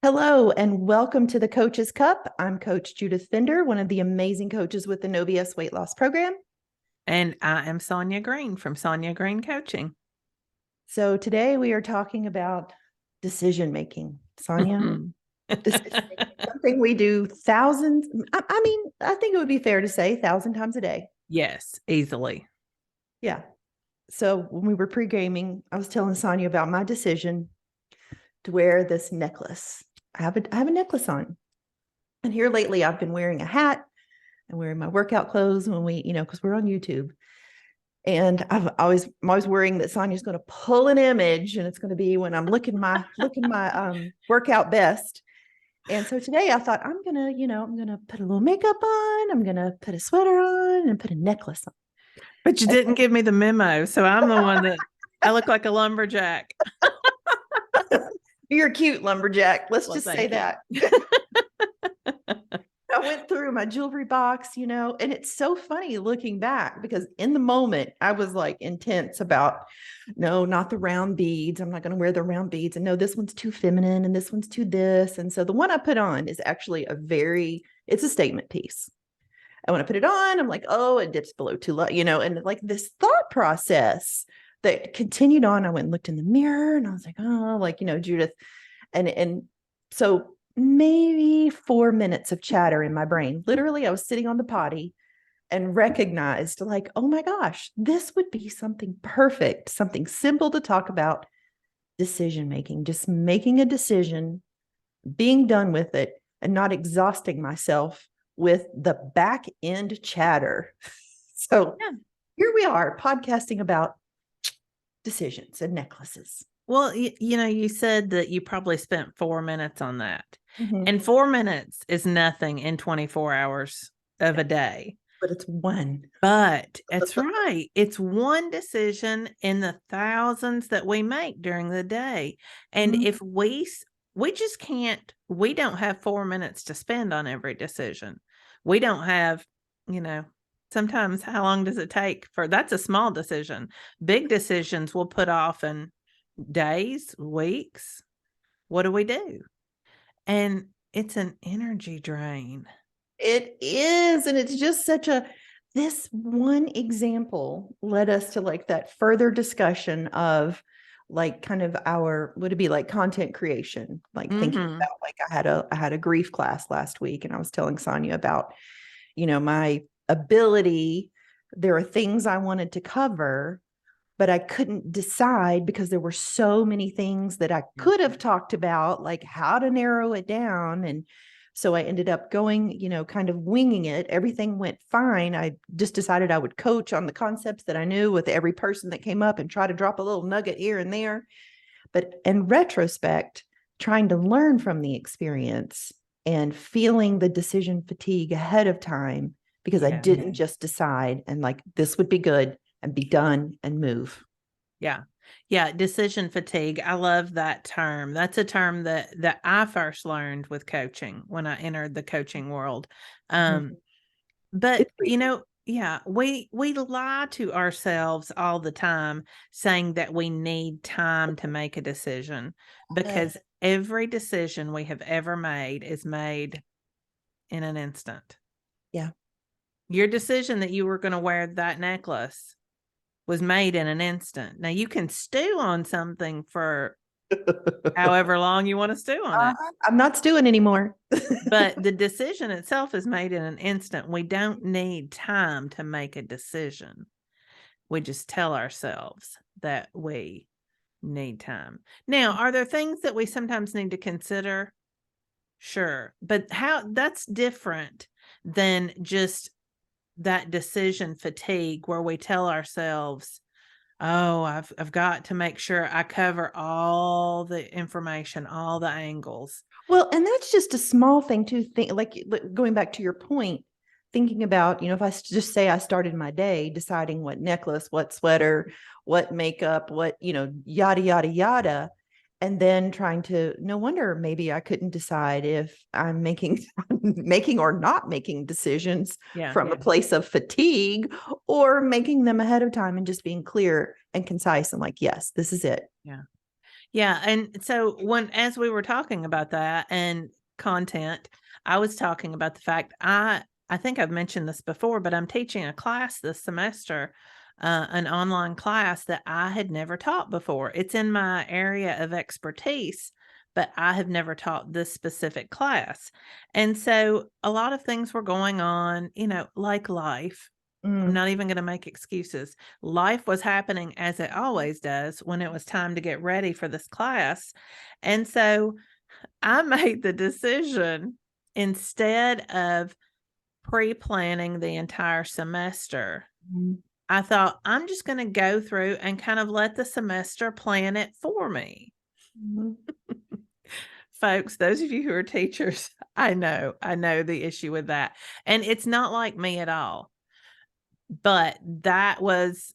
Hello and welcome to the Coach's Cup. I'm Coach Judith Fender, one of the amazing coaches with the No BS weight loss program. And I am Sonia Green from Sonia Green Coaching. So today we are talking about decision making. Sonia, decision making, something we do thousands. I think it would be fair to say 1,000 times a day. Yes, easily. Yeah. So when we were pre-gaming, I was telling Sonia about my decision to wear this necklace. I have a necklace on. And here lately I've been wearing a hat and wearing my workout clothes when we, because we're on YouTube. And I'm always worrying that Sonia's going to pull an image and it's going to be when I'm looking my workout best. And so today I thought I'm gonna put a little makeup on, I'm gonna put a sweater on and put a necklace on. But you didn't give me the memo, so I'm the one that I look like a lumberjack. You're a cute lumberjack. Let's just say Thank you. that. I went through my jewelry box, and it's so funny looking back because in the moment I was like intense about, no, not the round beads. I'm not going to wear the round beads. And no, this one's too feminine and this one's too this. And so the one I put on is actually it's a statement piece. And when I put it on, I'm like, oh, it dips below too low, and like this thought process that continued on. I went and looked in the mirror and I was like, oh, Judith. And so maybe 4 minutes of chatter in my brain. Literally, I was sitting on the potty and recognized like, oh my gosh, this would be something perfect, something simple to talk about. Decision making, just making a decision, being done with it, and not exhausting myself with the back end chatter. So Here we are podcasting about decisions and necklaces. Well, you said that you probably spent 4 minutes on that. Mm-hmm. And 4 minutes is nothing in 24 hours of a day. But it's one. But it's right. It's one decision in the thousands that we make during the day. And if we just can't, we don't have 4 minutes to spend on every decision. We don't have, sometimes how long does it take that's a small decision. Big decisions we'll put off in days, weeks. What do we do? And it's an energy drain. It is. And it's just this one example led us to like that further discussion of like kind of would it be like content creation? Like thinking about like I had a grief class last week and I was telling Sonia about, my ability. There are things I wanted to cover, but I couldn't decide because there were so many things that I could have talked about, like how to narrow it down. And so I ended up going, kind of winging it. Everything went fine. I just decided I would coach on the concepts that I knew with every person that came up and try to drop a little nugget here and there. But in retrospect, trying to learn from the experience and feeling the decision fatigue ahead of time because I didn't just decide and like this would be good and be done and move. Yeah. Yeah. Decision fatigue. I love that term. That's a term that I first learned with coaching when I entered the coaching world. But we lie to ourselves all the time saying that we need time to make a decision because every decision we have ever made is made in an instant. Yeah. Your decision that you were going to wear that necklace was made in an instant. Now you can stew on something for however long you want to stew on it. I'm not stewing anymore. But the decision itself is made in an instant. We don't need time to make a decision. We just tell ourselves that we need time. Now, are there things that we sometimes need to consider? Sure. But that's different than just that decision fatigue where we tell ourselves, oh, I've got to make sure I cover all the information, all the angles. Well, and that's just a small thing to think, like going back to your point, thinking about, if I just say I started my day deciding what necklace, what sweater, what makeup, what, yada, yada, yada. And then trying to, no wonder maybe I couldn't decide if I'm making or not making decisions from a place of fatigue or making them ahead of time and just being clear and concise and like, yes, this is it. Yeah. Yeah, and so as we were talking about that and content, I was talking about the fact I think I've mentioned this before, but I'm teaching a class this semester, an online class that I had never taught before. It's in my area of expertise, but I have never taught this specific class. And so a lot of things were going on, like life. I'm Mm, not even gonna make excuses. Life was happening as it always does when it was time to get ready for this class, and so I made the decision, instead of pre-planning the entire semester, mhm, I thought, "I'm just gonna go through and kind of let the semester plan it for me." mhm. Folks, those of you who are teachers, I know the issue with that, and it's not like me at all. But that was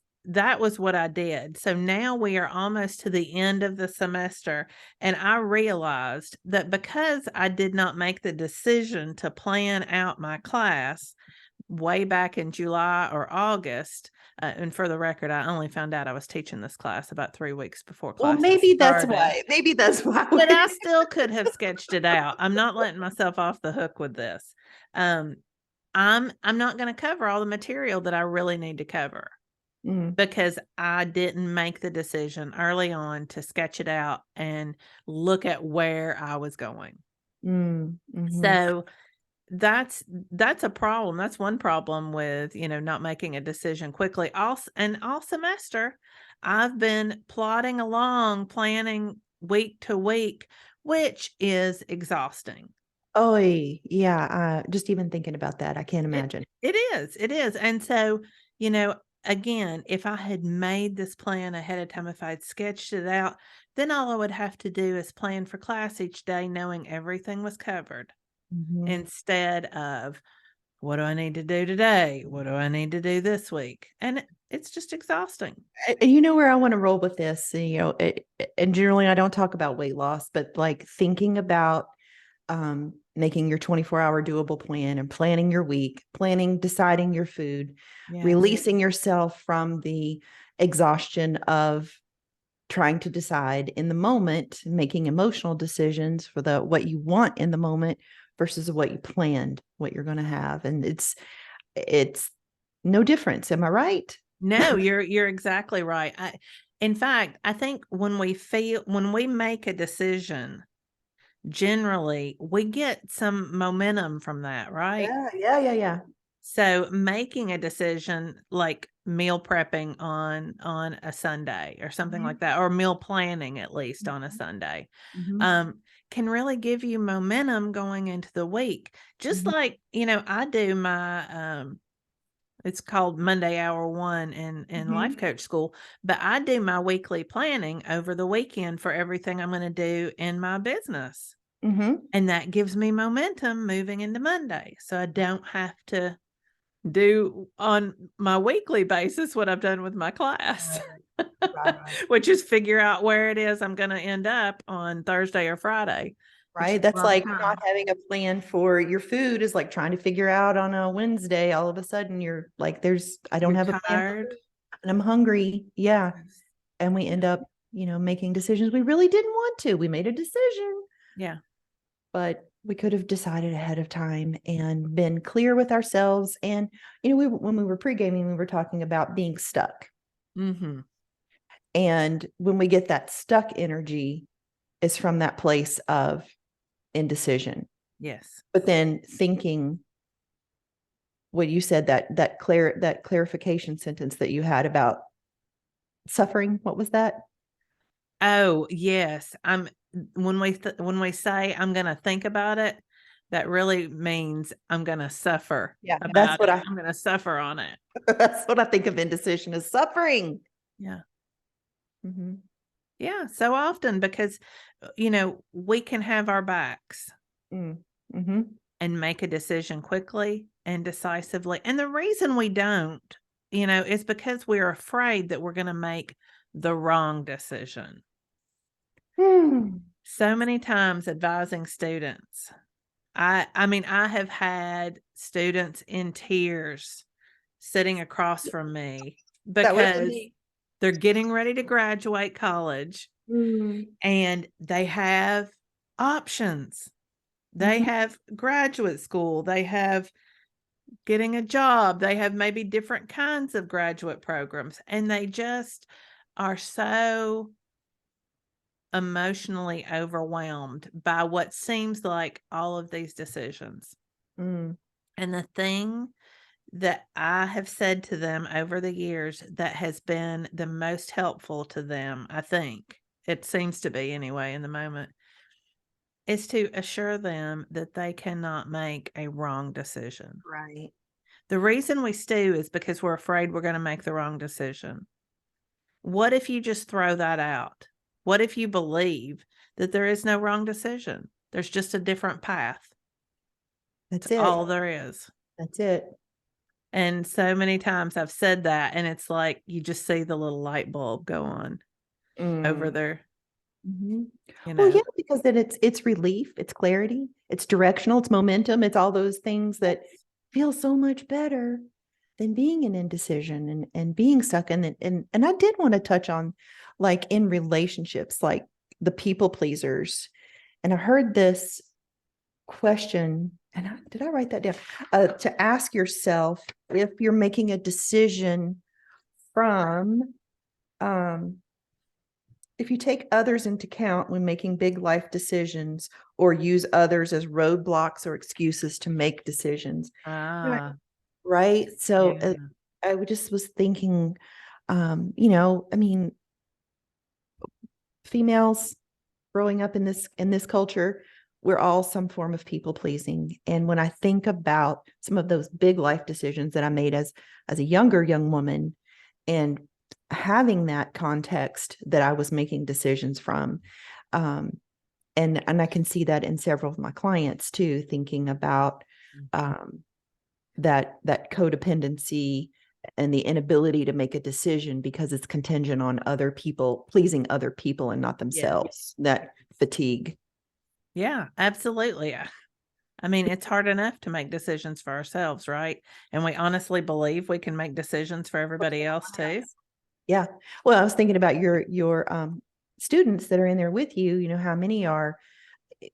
what I did. So now we are almost to the end of the semester, and I realized that because I did not make the decision to plan out my class way back in July or August, and for the record, I only found out I was teaching this class about 3 weeks before Well, classes maybe that's started. why. Maybe that's why But we're I still could have sketched it out. I'm not letting myself off the hook with this. Um, I'm not gonna cover all the material that I really need to cover Mm, because I didn't make the decision early on to sketch it out and look at where I was going. mhm. So that's that's a problem. That's one problem with, not making a decision quickly. All semester, I've been plodding along, planning week to week, which is exhausting. Oh, yeah, just even thinking about that, I can't It imagine. it is, and so, you know, again, if I had made this plan ahead of time, if I'd sketched it out, then all I would have to do is plan for class each day knowing everything was covered, Mhm. instead of, "What do I need to do today? What do I need to do this week?" And it's just exhausting. And you know where I wanna roll with this, and generally, I don't talk about weight loss, but, like, thinking about, making your 24-hour doable plan and planning your week, deciding your food, Yes. releasing yourself from the exhaustion of trying to decide in the moment, making emotional decisions for what you want in the moment versus what you planned, what you're gonna have, and it's no difference, am I right? No, you're exactly right. In fact, I think when we make a decision, generally, we get some momentum from that, right? Yeah, yeah, yeah, yeah. So, making a decision like meal prepping on a Sunday or something Mhm, like that, or meal planning at least on a mhm, Sunday, mhm, um, can really give you momentum going into the week. Just mhm, like, I do it's called Monday Hour 1 in life mhm, coach school, but I do my weekly planning over the weekend for everything I'm gonna do in my business, mhm. and that gives me momentum moving into Monday, so I don't have to do on my weekly basis what I've done with my class, Right, right, right. which is figure out where it is I'm gonna end up on Thursday or Friday, which Right? is a That's lot of like not time. having a plan for your food is like trying to figure out on a Wednesday, all of a sudden you're like, I don't You're have a plan for tired. food and I'm hungry. Yeah. Yes. And we end up, making decisions we really didn't want to. We made a decision, Yeah. but we could have decided ahead of time and been clear with ourselves. And, when we were pre-gaming, we were talking about being stuck. Mhm. And when we get that stuck energy, is from that place of indecision. Yes. But then thinking what you said, that clarification sentence that you had about suffering, what was that? Oh, yes. When we say I'm gonna think about it, that really means I'm gonna suffer Yeah, that's about what it. I I'm gonna suffer on it. that's what I think of indecision as suffering. Yeah. Mhm. Yeah, so often because, we can have our backs Mm. Mhm. and make a decision quickly and decisively. And the reason we don't, is because we're afraid that we're gonna make the wrong decision. Hmm. So many times advising students, I mean, I have had students in tears sitting across from me That wasn't because me. they're getting ready to graduate college Mm, and they have options. They mhm, have graduate school, they have getting a job, they have maybe different kinds of graduate programs, and they just are so emotionally overwhelmed by what seems like all of these decisions. mm. And the thing that I have said to them over the years that has been the most helpful to them, I think, it seems to be anyway in the moment, is to assure them that they cannot make a wrong decision. Right. The reason we stew is because we're afraid we're going to make the wrong decision. What if you just throw that out? What if you believe that there is no wrong decision? There's just a different path That's to it. all there is. That's it. And so many times I've said that, and it's like you just see the little light bulb go on over Mm. there, Mhm. you Well, know. yeah, because then it's relief, it's clarity, it's directional, it's momentum, it's all those things that feel so much better than being in indecision and being stuck in it. And I did want to touch on like in relationships, like the people pleasers. And I heard this question, and did I write that down? To ask yourself if you're making a decision from um if you take others into account when making big life decisions or use others as roadblocks or excuses to make decisions. Right. Ah, Right. So yeah. just was thinking, I mean, females growing up in this culture, we're all some form of people pleasing. And when I think about some of those big life decisions that I made as a younger young woman, and having that context that I was making decisions from, um, and I can see that in several of my clients too, thinking about um, that codependency and the inability to make a decision because it's contingent on other people pleasing other people and not Yeah. themselves. That fatigue. Yeah, absolutely. I mean, it's hard enough to make decisions for ourselves, right? And we honestly believe we can make decisions for everybody else too. Yeah. Well, I was thinking about your students that are in there with you. You know, how many are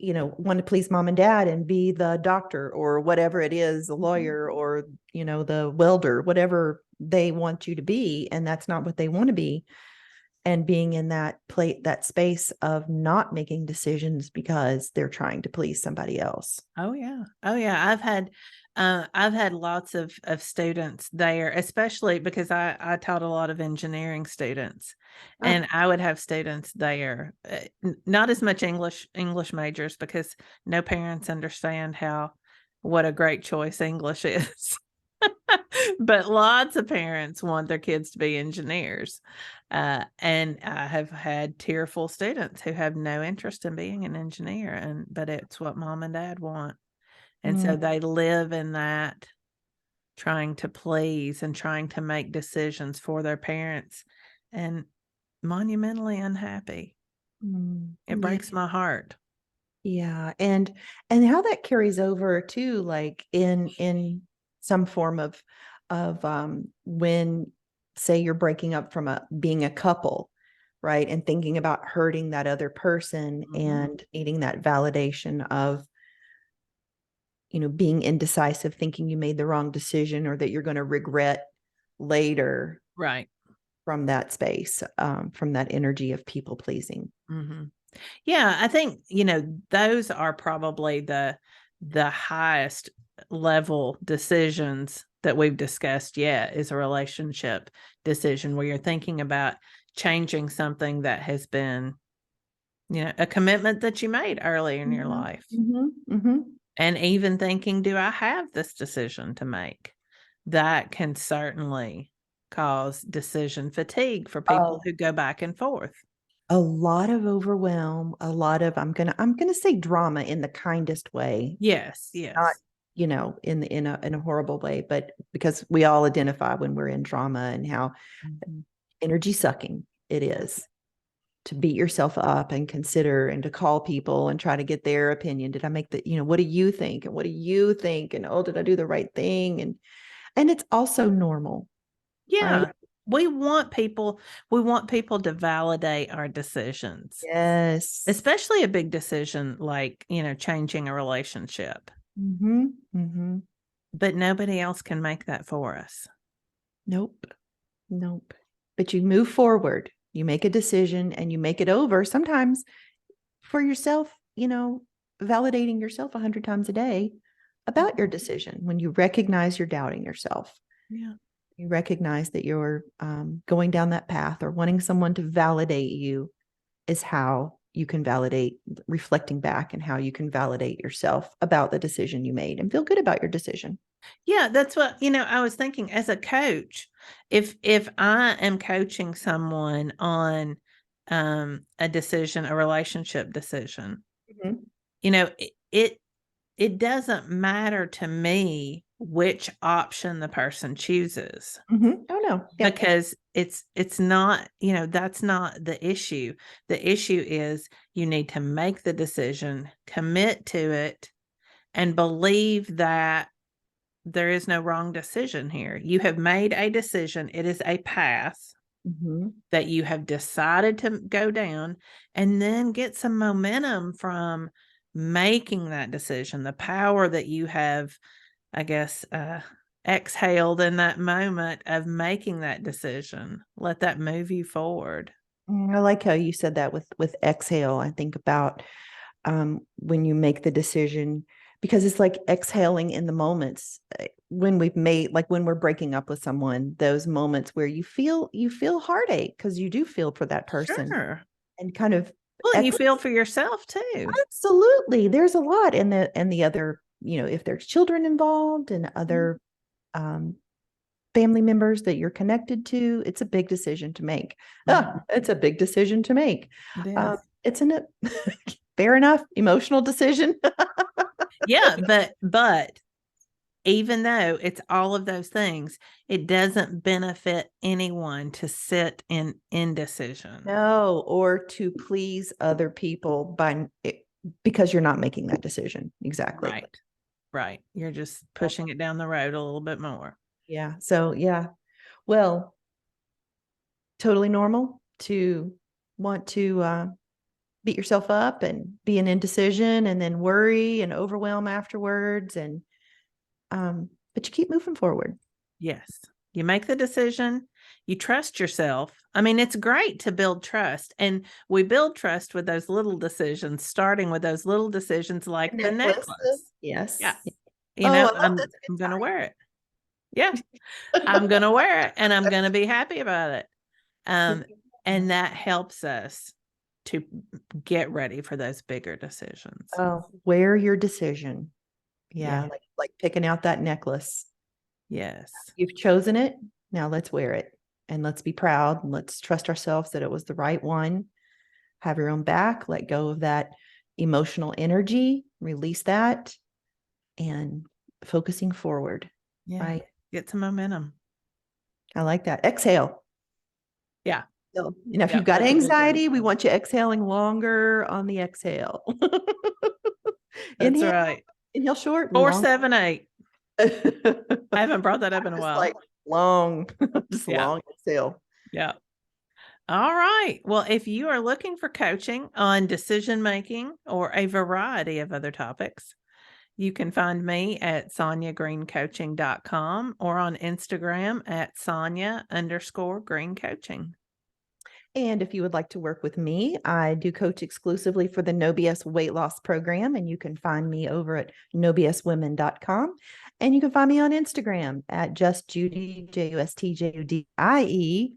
want to please mom and dad and be the doctor or whatever it is, the Mhm. lawyer or, the welder, whatever they want you to be. And that's not what they want to be. And being in that space of not making decisions because they're trying to please somebody else. Oh yeah. Oh yeah. I've had lots of students there, especially because I taught a lot of engineering students, Ah, and I would have students there, not as much English majors because no parents understand how what a great choice English is. But lots of parents want their kids to be engineers. And I have had tearful students who have no interest in being an engineer, but it's what mom and dad want. And so mm, they live in that trying to please and trying to make decisions for their parents and monumentally unhappy. It yeah. breaks my heart. Yeah, and how that carries over too, like in some form of when say you're breaking up from a being a couple, right? And thinking about hurting that other person Mhm. and needing that validation of, being indecisive, thinking you made the wrong decision or that you're going to regret later Right. from that space, from that energy of people pleasing. Mhm. Yeah, I think, those are probably the highest level decisions that we've discussed yet is a relationship decision where you're thinking about changing something that has been, a commitment that you made early in your Mhm, life. mhm, mhm. And even thinking, do I have this decision to make? That can certainly cause decision fatigue for people Oh, who go back and forth. a lot of overwhelm, a lot of I'm gonna say drama in the kindest way, Yes, not, yes. in a horrible way, but because we all identify when we're in drama and how Mhm. energy sucking it is to beat yourself up and consider and to call people and try to get their opinion. Did I make what do you think? And what do you think? And oh, did I do the right thing? And it's also normal, right? Yeah. we want people to validate our decisions, Yes. especially a big decision like, changing a relationship. Mm-hmm. Mm-hmm. But nobody else can make that for us. Nope. Nope. But you move forward, you make a decision and you make it over sometimes for yourself, validating yourself 100 times a day about your decision. When you recognize you're doubting yourself, Yeah. you recognize that you're going down that path, or wanting someone to validate you is how you can validate, reflecting back, and how you can validate yourself about the decision you made and feel good about your decision. Yeah, that's what, I was thinking as a coach, if I am coaching someone on a decision, a relationship decision, Mhm. It doesn't matter to me which option the person chooses, Mhm. Oh no. Yeah. because it's not, that's not the issue. The issue is you need to make the decision, commit to it, and believe that there is no wrong decision here. You have made a decision. It is a path Mhm. that you have decided to go down, and then get some momentum from making that decision. The power that you have, I guess, exhaled in that moment of making that decision. Let that move you forward. I like how you said that with exhale. I think about when you make the decision, because it's like exhaling in the moments when we've made, like when we're breaking up with someone, those moments where you feel heartache because you do feel for that person, Sure. and kind of Well, and you ex- feel for yourself too. absolutely, there's a lot, and the other, if there's children involved and Mhm. other um, family members that you're connected to, it's a big decision to make. Mhm. It's a big decision to make. It is. It's an fair enough emotional decision. Yeah, but even though it's all of those things, it doesn't benefit anyone to sit in indecision. No, or to please other people because you're not making that decision. Exactly. Right. Right. You're just pushing it down the road a little bit more. Yeah. So, yeah. Well, totally normal to want to beat yourself up and be an indecision and then worry and overwhelm afterwards. But you keep moving forward. Yes. You make the decision, you trust yourself. I mean, it's great to build trust. And we build trust with those little decisions, starting with those little decisions The like the necklace. necklace. Yeah. Yes. Oh, I love I'm this. I'm gonna wear it. Yeah. I'm gonna wear it and I'm gonna be happy about it. Um, and that helps us to get ready for those bigger decisions. Oh, wear your decision. Yeah, Yeah. like picking out that necklace. Yes. You've chosen it. Now let's wear it and let's be proud and let's trust ourselves that it was the right one. Have your own back, let go of that emotional energy, release that, and focusing forward. Yeah. Right. Get some momentum. I like that. Exhale. Yeah. So, if Yeah. you've got That's a good one. anxiety, we want you exhaling longer on the exhale. That's Inhale, right. inhale short and 4, long. 7, 8. I haven't brought that up in a Just while. like long, just Yeah. long exhale. Yeah. All right. Well, if you are looking for coaching on decision making or a variety of other topics, you can find me at SoniaGreenCoaching.com or on Instagram at Sonia_Green Coaching. And if you would like to work with me, I do coach exclusively for the No BS weight loss program. And you can find me over at nobswomen.com. And you can find me on Instagram at justjudy, JUSTJUDIE.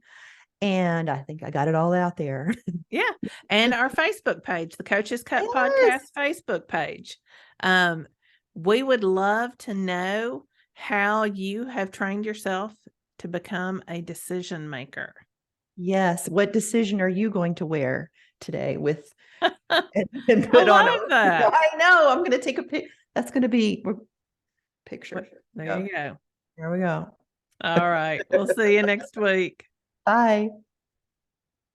And I think I got it all out there. Yeah. And our Facebook page, the Coaches Cut Yes. Podcast Facebook page. We would love to know how you have trained yourself to become a decision maker. Yes. What decision are you going to wear today with and I put on? love that. I know. I'm going to take a pic. That's going to be picture. There you go. There we go. All right. We'll see you next week. Bye.